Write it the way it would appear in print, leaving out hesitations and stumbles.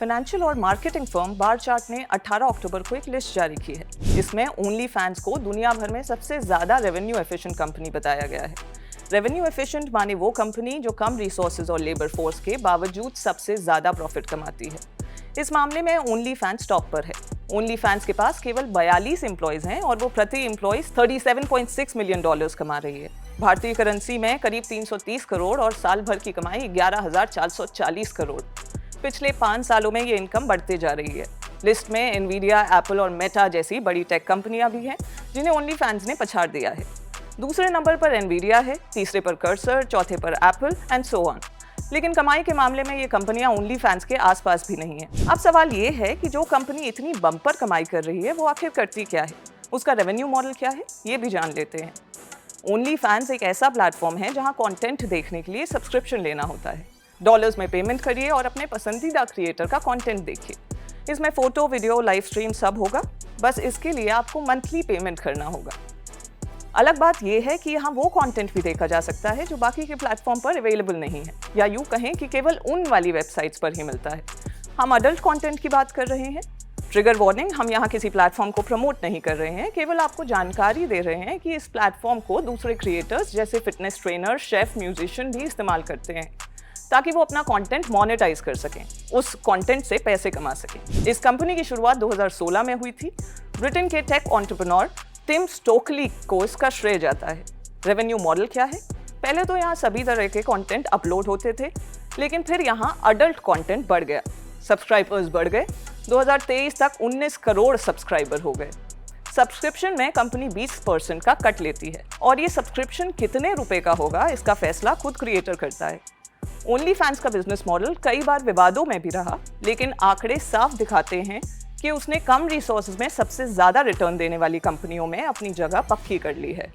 Financial और marketing firm bar chart ने 18 अक्टूबर को एक लिस्ट जारी की है जिसमें ओनली फैंस को दुनिया भर में सबसे ज़्यादा रेवेन्यू एफिशिएंट कंपनी बताया गया है। रेवेन्यू एफिशिएंट माने वो कंपनी जो कम रिसोर्सेज और लेबर फोर्स के बावजूद सबसे ज़्यादा प्रॉफिट कमाती है। इस मामले में ओनली फैंस टॉप पर है। ओनली फैंस के पास केवल 42 एम्प्लॉयज़ हैं और वो प्रति एम्प्लॉयज़ $37.6 मिलियन कमा रही है। भारतीय करेंसी में करीब 330 करोड़ और साल भर की कमाई 11,440 करोड़। पिछले 5 सालों में ये इनकम बढ़ते जा रही है। लिस्ट में एनवीडिया, एप्पल और मेटा जैसी बड़ी टेक कंपनियां भी हैं जिन्हें ओनली फैंस ने पछाड़ दिया है। दूसरे नंबर पर एनवीडिया है, तीसरे पर कर्सर, चौथे पर एप्पल एंड सो ऑन। लेकिन कमाई के मामले में ये कंपनियां ओनली फैंस के आसपास भी नहीं है। अब सवाल ये है कि जो कंपनी इतनी बम्पर कमाई कर रही है वो आखिर करती क्या है, उसका रेवेन्यू मॉडल क्या है, ये भी जान लेते हैं। ओनली फैंस एक ऐसा प्लेटफॉर्म है जहां कंटेंट देखने के लिए सब्सक्रिप्शन लेना होता है। डॉलर्स में पेमेंट करिए और अपने पसंदीदा क्रिएटर का कंटेंट देखिए। इसमें फोटो, वीडियो, लाइव स्ट्रीम सब होगा। बस इसके लिए आपको मंथली पेमेंट करना होगा। अलग बात यह है कि यहाँ वो कंटेंट भी देखा जा सकता है जो बाकी के प्लेटफॉर्म पर अवेलेबल नहीं है, या यूँ कहें कि केवल उन वाली वेबसाइट्स पर ही मिलता है। हम अडल्ट कंटेंट की बात कर रहे हैं। ट्रिगर वार्निंग, हम यहाँ किसी प्लेटफॉर्म को प्रमोट नहीं कर रहे हैं, केवल आपको जानकारी दे रहे हैं कि इस प्लेटफॉर्म को दूसरे क्रिएटर्स जैसे फिटनेस ट्रेनर, शेफ, म्यूजिशियन भी इस्तेमाल करते हैं ताकि वो अपना कंटेंट मोनेटाइज कर सकें, उस कंटेंट से पैसे कमा सकें। इस कंपनी की शुरुआत 2016 में हुई थी। ब्रिटेन के टेक एंटरप्रेन्योर टिम स्टोकली को इसका श्रेय जाता है। रेवेन्यू मॉडल क्या है? पहले तो यहाँ सभी तरह के कंटेंट अपलोड होते थे, लेकिन फिर यहाँ अडल्ट कंटेंट बढ़ गया, सब्सक्राइबर्स बढ़ गए। 2023 तक 19 करोड़ सब्सक्राइबर हो गए। सब्सक्रिप्शन में कंपनी 20% का कट लेती है और ये सब्सक्रिप्शन कितने रुपए का होगा इसका फैसला खुद क्रिएटर करता है। ओनली फैंस का बिजनेस मॉडल कई बार विवादों में भी रहा, लेकिन आंकड़े साफ दिखाते हैं कि उसने कम रिसोर्सेज में सबसे ज़्यादा रिटर्न देने वाली कंपनियों में अपनी जगह पक्की कर ली है।